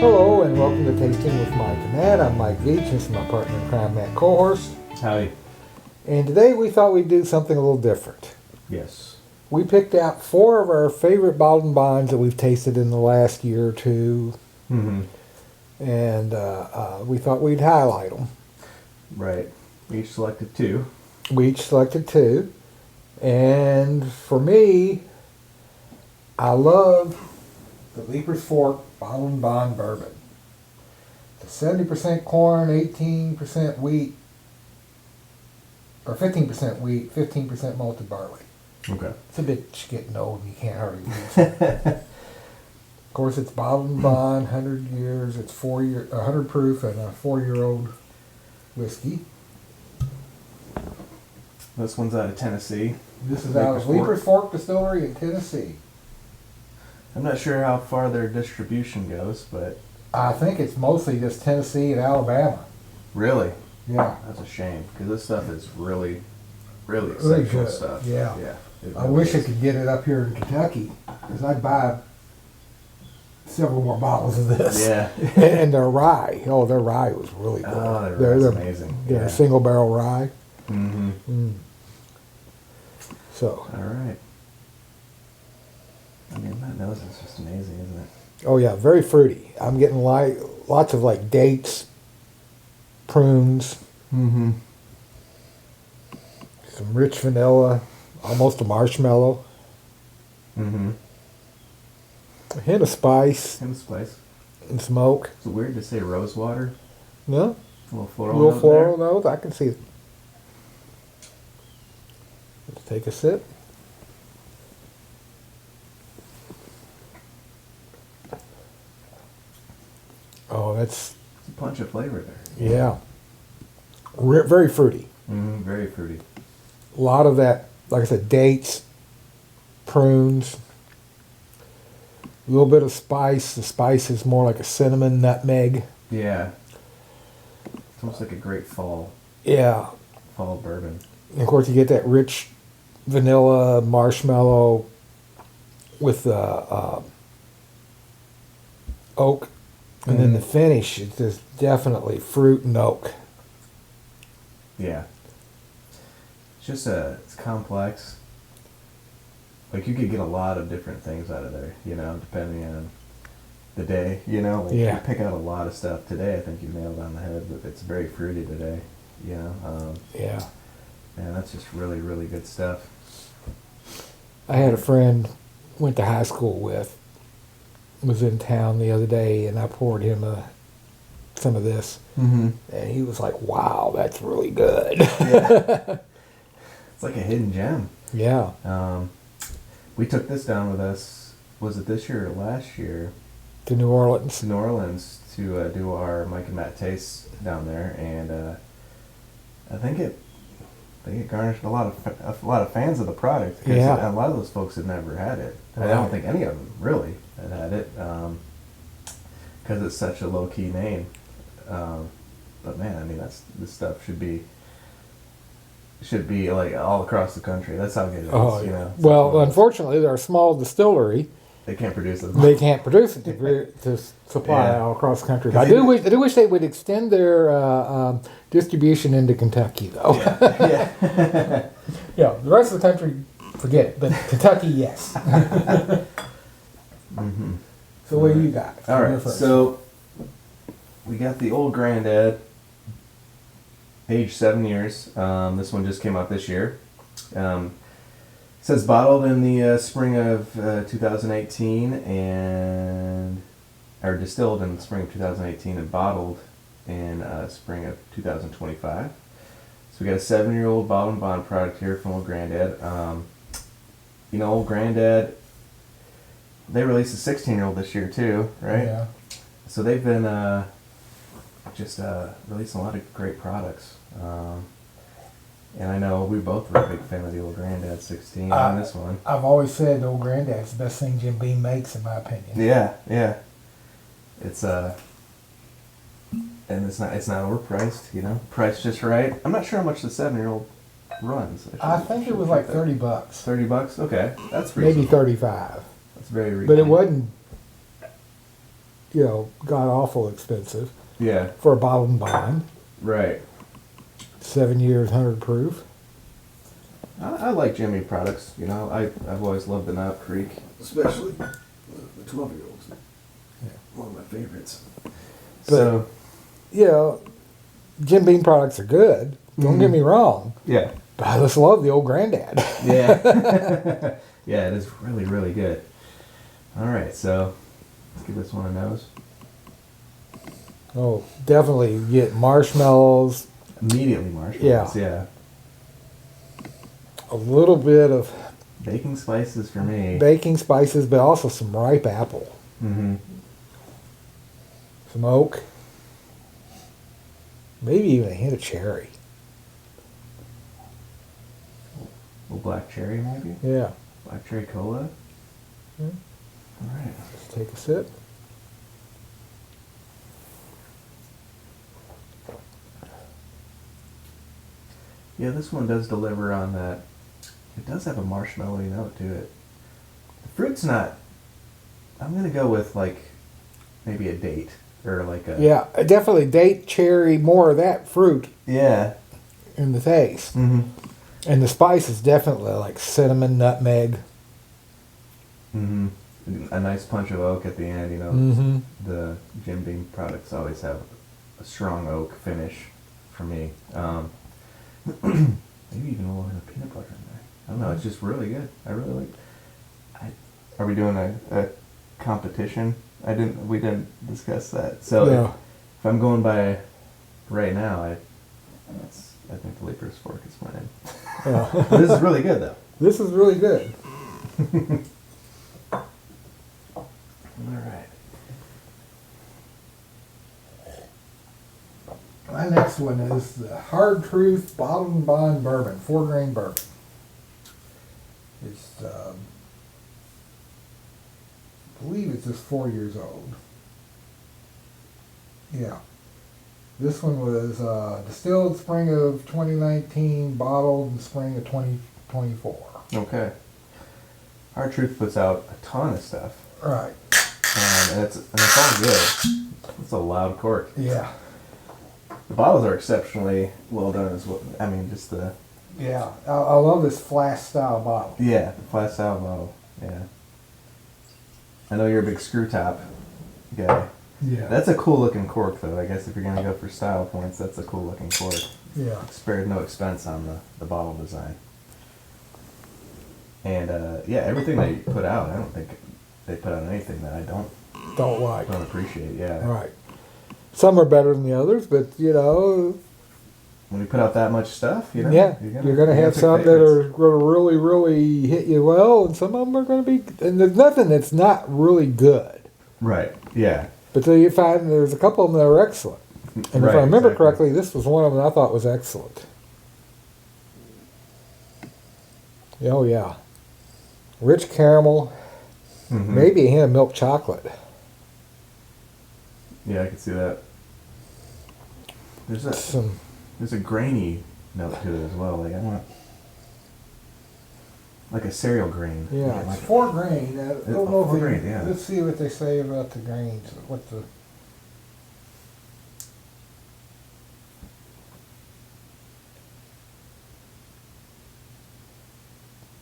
Hello and welcome to Tasting with Mike and Matt. I'm Mike Veach. This is my partner in crime, Matt Kohorst. Howdy. And today we thought we'd do something a little different. Yes. We picked out 4 of our favorite bottled and bonds that we've tasted in the last year or two. Mm-hmm. And we thought we'd highlight them. Right. We each selected 2. We each selected 2. And for me, I love the Leaper's Fork Bottled and Bond Bourbon. The 70% corn, 18% wheat, or 15% wheat, 15% malted barley. Okay. It's a bit getting old and you can't hardly use it. Of course, it's bottled and bond, 100 years. It's 100 proof and a 4-year-old whiskey. This one's out of Tennessee. This is out of Leaper's Fork Distillery in Tennessee. I'm not sure how far their distribution goes, but... I think it's mostly just Tennessee and Alabama. Really? Yeah. That's a shame, because this stuff is really Really exceptional good. stuff. Yeah. It I really wish I is. could get it up here in Kentucky, because I'd buy several more bottles of this. Yeah. And their rye. Oh, their rye was really good. Oh, they're amazing. They're Yeah. single barrel rye. Mm-hmm. Mm. So. All right. I mean, that nose is just amazing, isn't it? Oh yeah, very fruity. I'm getting lots of like dates, prunes, Mm-hmm. some rich vanilla, almost a marshmallow, Mm-hmm. a hint of spice And the spice. and smoke. Is it weird to say rose water? No, A little a floral little note floral there? note. I can see it. Let's take a sip. Oh, that's It's a punch of flavor there. yeah, very fruity. Mm-hmm. Very fruity. A lot of that, like I said, dates, prunes, a little bit of spice. The spice is more like a cinnamon, nutmeg. Yeah. It's almost like a great fall Yeah. bourbon. And of course, you get that rich vanilla marshmallow with the oak. And then the finish is just definitely fruit and oak. Yeah. It's just it's complex. Like you could get a lot of different things out of there, depending on the day, Like Yeah. You pick out a lot of stuff today. I think you nailed it on the head, but it's very fruity today, Yeah. And that's just really, really good stuff. I had a friend went to high school with, was in town the other day, and I poured him some of this, Mm-hmm. and he was like, "Wow, that's really good." Yeah. It's like a hidden gem. Yeah. We took this down with us, was it this year or last year, To New Orleans. to New Orleans to do our Mike and Matt tastes down there, and I think it garnished a lot of fans of the product. 'Cause Yeah. a lot of those folks had never had it. I Right. don't think any of them really had it, because it's such a low key name. But man, I mean, this stuff should be like all across the country. That's how good it is. Oh, well, unfortunately, they're a small distillery. they can't produce it. They can't produce it to supply Yeah. all across the country. 'Cause I do wish they would extend their distribution into Kentucky, though. Yeah. Yeah, the rest of the country, forget it. But Kentucky, yes. Mm-hmm. So what do you got? All You're right, first. so we got the Old Granddad, aged 7 years. This one just came out this year. It says bottled in the spring of 2018 or distilled in the spring of 2018 and bottled in spring of 2025. So we got a 7-year-old bottled and bond product here from Old Granddad. Old Granddad, they released a 16-year-old this year too, right? Yeah. So they've been just releasing a lot of great products. And I know we both were a big fan of the Old Granddad 16 on this one. I've always said Old Granddad's the best thing Jim Beam makes, in my opinion. Yeah. It's and it's not overpriced, priced just right. I'm not sure how much the 7-year-old runs. I think it was like $30. $30? Okay, that's Maybe reasonable. 35. That's very reasonable. But it wasn't. god awful expensive Yeah. for a bottled and bond. Right. 7 years, 100 proof. I like Jim Beam products. You know, I've always loved the Knob Creek, especially the 12-year-olds. Yeah. One of my favorites. But, Jim Beam products are good. Don't get me wrong. Yeah. But I just love the old granddad. Yeah. Yeah, it is really, really good. All right, so let's give this one a nose. Oh, definitely get marshmallows. Immediately marshmallows. Yeah. A little bit of Baking spices for me. baking spices, but also some ripe apple. Mm-hmm. Some oak. Maybe even a hint of cherry. A little black cherry, maybe? Yeah. Black cherry cola? Yeah. All right. Let's take a sip. Yeah, this one does deliver on that. It does have a marshmallowy note to it. The fruit's not. I'm going to go with like maybe a date or like a. Yeah, definitely date, cherry, more of that fruit Yeah. in the taste. Mm-hmm. And the spice is definitely like cinnamon, nutmeg. Mm-hmm. A nice punch of oak at the end, you know. Mm-hmm. The Jim Beam products always have a strong oak finish for me. Maybe even a little bit of peanut butter in there. I don't know. It's just really good. I really like. Are we doing a competition? We didn't discuss that. So Yeah. if I'm going by right now, I think the Leaper's Fork is winning. Yeah. This is really good though. This is really good. All right. My next one is the Hard Truth Bottled and Bond Bourbon, 4-grain bourbon. It's, I believe it's just 4 years old. Yeah. This one was distilled spring of 2019, bottled in spring of 2024. Okay. Our Truth puts out a ton of stuff, Right. and it's all good. It's a loud cork. Yeah. The bottles are exceptionally well done as well. I mean, just the Yeah. I love this flask style bottle. the flat style bottle. Yeah. I know you're a big screw top guy. Yeah. That's a cool looking cork, though. I guess if you're gonna go for style points, that's a cool looking cork. Yeah. Spared no expense on the bottle design. And everything they put out, I don't think they put out anything that I don't Like. appreciate. Yeah. Right. Some are better than the others, but When you put out that much stuff, you're gonna have pick some that favorites. are gonna really, really hit you well, and some of them are gonna be. And there's nothing that's not really good. Right. Yeah. But then you find there's a couple of them that are excellent. And if Right, I remember exactly. correctly, this was one of them that I thought was excellent. Oh yeah, rich caramel, Mhm. maybe a hint of milk chocolate. Yeah, I can see that. There's Some a grainy note to it as well. Like I want like a cereal grain. yeah, Like it's 4-grain. I don't know if 4-grain, yeah. Let's see what they say about the grains. What the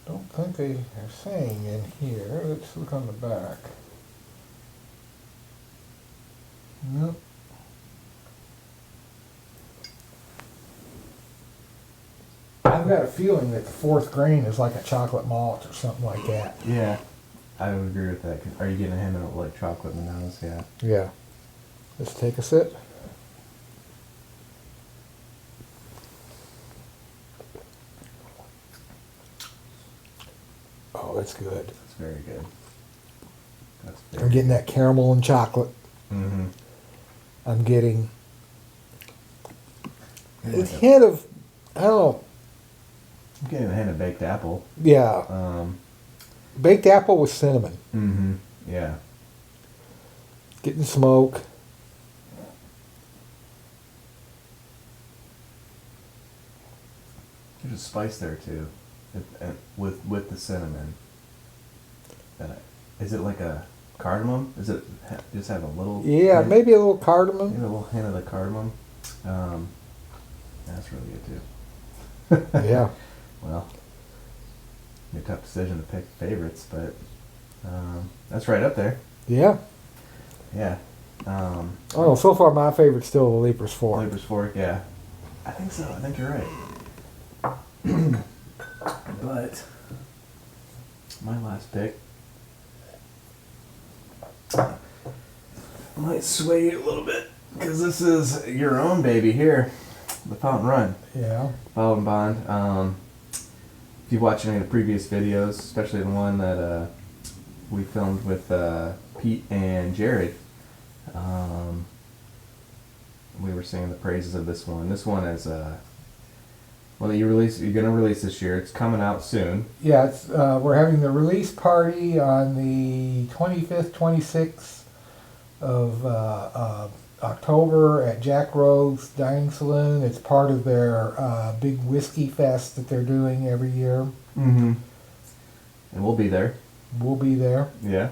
don't think they are saying in here. Let's look on the back. Nope. I've got a feeling that the 4th grain is like a chocolate malt or something like that. Yeah, I would agree with that. 'Cause are you getting a hint of like chocolate in the nose? Yeah. Yeah. Let's take a sip. Oh, that's good. That's very good. That's I'm very getting that caramel and chocolate. Mm-hmm. I'm getting a Like hint of, I don't know, I'm getting a hint of baked apple. yeah, baked apple with cinnamon. Mm-hmm. Yeah. Getting smoke. There's a spice there too, and with the cinnamon. Is it like a cardamom. Is it just have a little? Yeah, hint? maybe a little cardamom. Maybe a little hint of the cardamom. That's really good too. Yeah. Well, a tough decision to pick favorites, but that's right up there. Yeah. Yeah. Oh, so far my favorite's still the Leaper's Fork. Leaper's Fork, yeah. I think so. I think you're right. But my last pick might sway you a little bit because this is your own baby here, the Fountain Run. Yeah. Bottled and Bond. If you've watched any of the previous videos, especially the one that we filmed with Pete and Jared, we were singing the praises of this one. This one is well, you're gonna release this year. It's coming out soon. Yeah, it's we're having the release party on the 25th, 26th of October at Jack Rogue's Dining Saloon. It's part of their big whiskey fest that they're doing every year. Mm-hmm. And we'll be there. We'll be there. Yeah.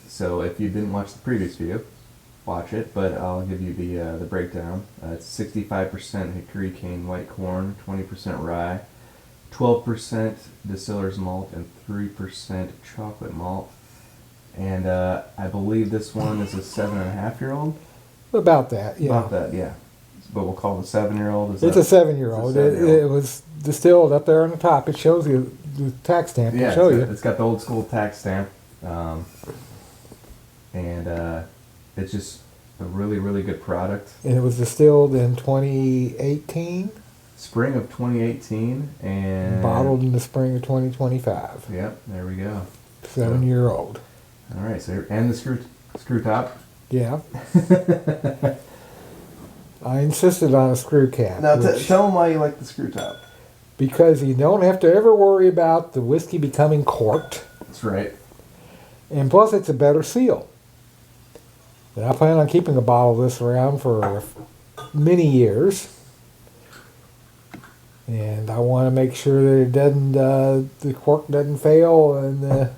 So if you didn't watch the previous video, watch it. But I'll give you the breakdown. It's 65% hickory cane white corn, 20% rye, 12% distiller's malt, and 3% chocolate malt. And I believe this one is a 7.5-year-old. About that, yeah. About that, yeah. But we'll call it a 7-year-old. It's a 7-year-old. It was distilled up there on the top. It shows you the tax stamp. Yeah, Show you. It's got the old school tax stamp. And it's just a really, really good product. And it was distilled in 2018. Spring of 2018 and Bottled in the spring of 2025. Yep, there we go. 7-year-old. All right, so and the screw top. Yeah. I insisted on a screw cap. Now tell them why you like the screw top. Because you don't have to ever worry about the whiskey becoming corked. That's right. And plus it's a better seal. And I plan on keeping a bottle of this around for many years. And I want to make sure that it doesn't, the cork doesn't fail and the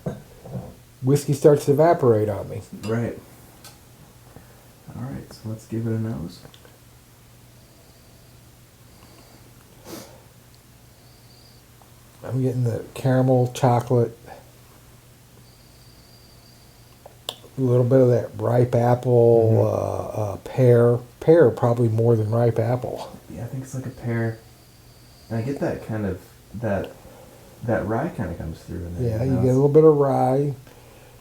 whiskey starts to evaporate on me. Right. All right, so let's give it a nose. I'm getting the caramel, chocolate, a little bit of that ripe apple, pear. Pear probably more than ripe apple. Yeah, I think it's like a pear. And I get that kind of, that rye kind of comes through in there. Yeah, you get a little bit of rye.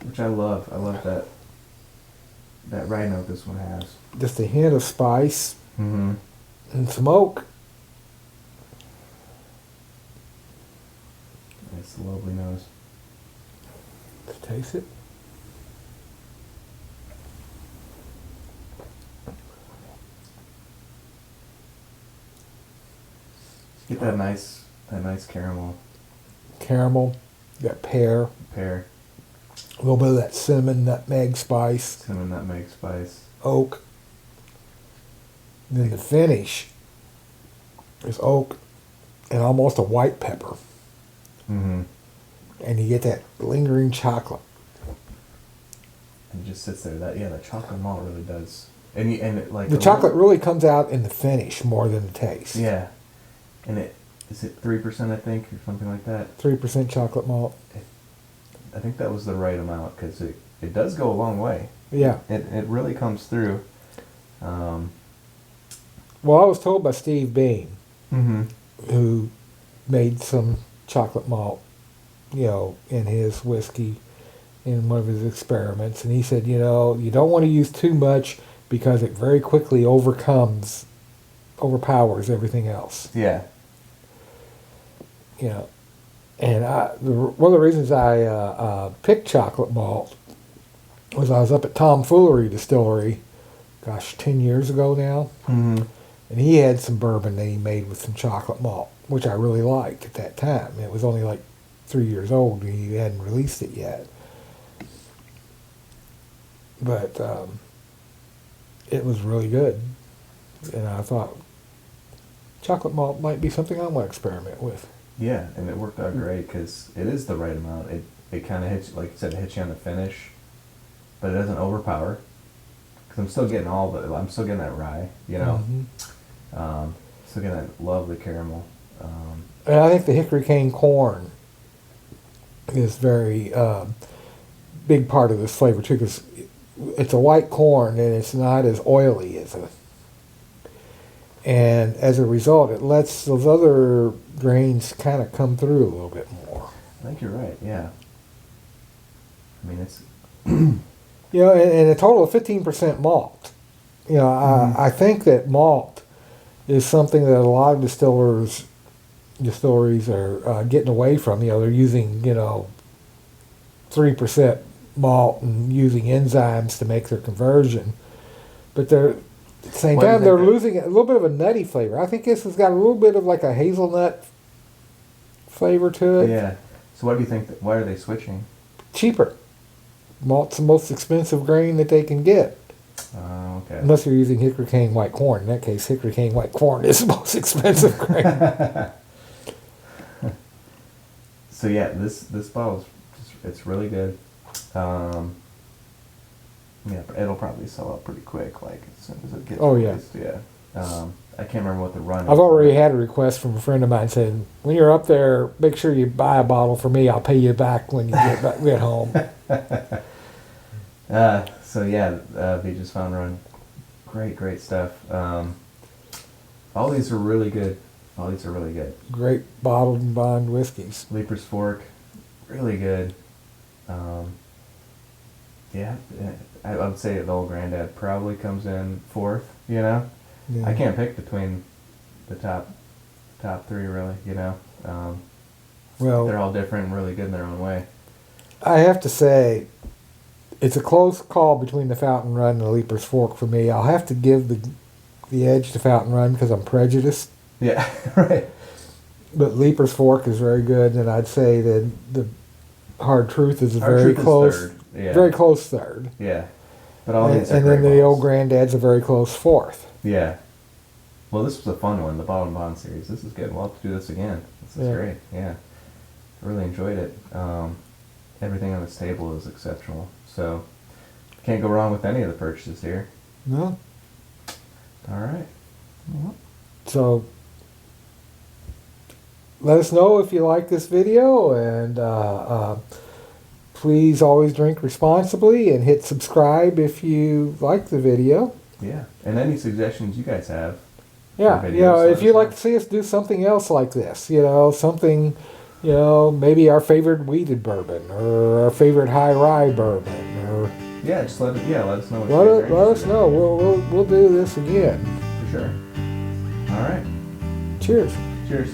Which I love. I love that rye note this one has. Just a hint of spice. Mm-hmm. And some oak. It's a lovely nose. Let's taste it. Get that nice caramel. Caramel. You got pear. Pear. A little bit of that cinnamon, nutmeg spice. Cinnamon, nutmeg, spice. Oak. And then the finish is oak and almost a white pepper. Mm-hmm. And you get that lingering chocolate. And it just sits there. The chocolate malt really does. And it like The chocolate really comes out in the finish more than the taste. Yeah. And is it 3%, I think, or something like that? 3% chocolate malt. I think that was the right amount because it does go a long way. Yeah. It really comes through. Well, I was told by Steve Bean, who made some chocolate malt, in his whiskey in one of his experiments. And he said, you don't want to use too much because it very quickly overpowers everything else. Yeah. And one of the reasons I picked chocolate malt was I was up at Tom Foolery Distillery, 10 years ago now. Mm-hmm. And he had some bourbon that he made with some chocolate malt, which I really liked at that time. It was only like 3 years old and he hadn't released it yet. But it was really good. And I thought chocolate malt might be something I want to experiment with. Yeah, and it worked out great because it is the right amount. It kind of hits, like you said, it hits you on the finish, but it doesn't overpower. Because I'm still getting that rye, you know. Still getting that lovely caramel. And I think the hickory cane corn is very big part of this flavor too, because it's a white corn and it's not as oily as and as a result, it lets those other grains kind of come through a little bit more. I think you're right. Yeah. I mean, it's You know, and a total of 15% malt. You know, I think that malt is something that a lot of distilleries are getting away from. You know, they're using 3% malt and using enzymes to make their conversion, but they're at the same time they're losing a little bit of a nutty flavor. I think this has got a little bit of like a hazelnut flavor to it. Yeah. So what do you think? Why are they switching? Cheaper. Malt's the most expensive grain that they can get. Okay. Unless you're using hickory cane white corn. In that case, hickory cane white corn is the most expensive grain. So yeah, this bottle's it's really good. Yeah, it'll probably sell out pretty quick, like as soon as it gets released. Yeah. I can't remember what the run is. I've already had a request from a friend of mine saying, when you're up there, make sure you buy a bottle for me. I'll pay you back when you get home. So yeah, Veach's Fountain Run, great stuff. All these are really good. Great bottled and bond whiskeys. Leaper's Fork, really good. Yeah, I would say the Old Grandad probably comes in fourth. You know, Yeah. I can't pick between the top three really. You know, Well, they're all different and really good in their own way. I have to say, it's a close call between the Fountain Run and the Leaper's Fork for me. I'll have to give the edge to Fountain Run because I'm prejudiced. Yeah, right. But Leaper's Fork is very good, and I'd say that the Hard Truth is a very close third. Yeah, but all these are and great then the bottles. Old Granddad's a very close fourth. Yeah. Well, this was a fun one, the Bottle and Bond series. This is good. We'll have to do this again. This is great. Yeah, I really enjoyed it. Everything on this table is exceptional. So can't go wrong with any of the purchases here. No. All right. So let us know if you like this video, and please always drink responsibly and hit subscribe if you like the video. Yeah, and any suggestions you guys have. Yeah, for videos, if you'd like to see us do something else like this, something, maybe our favorite weeded bourbon or our favorite high rye bourbon, or yeah, just let us know. Let us know. We'll do this again. For sure. All right. Cheers. Cheers.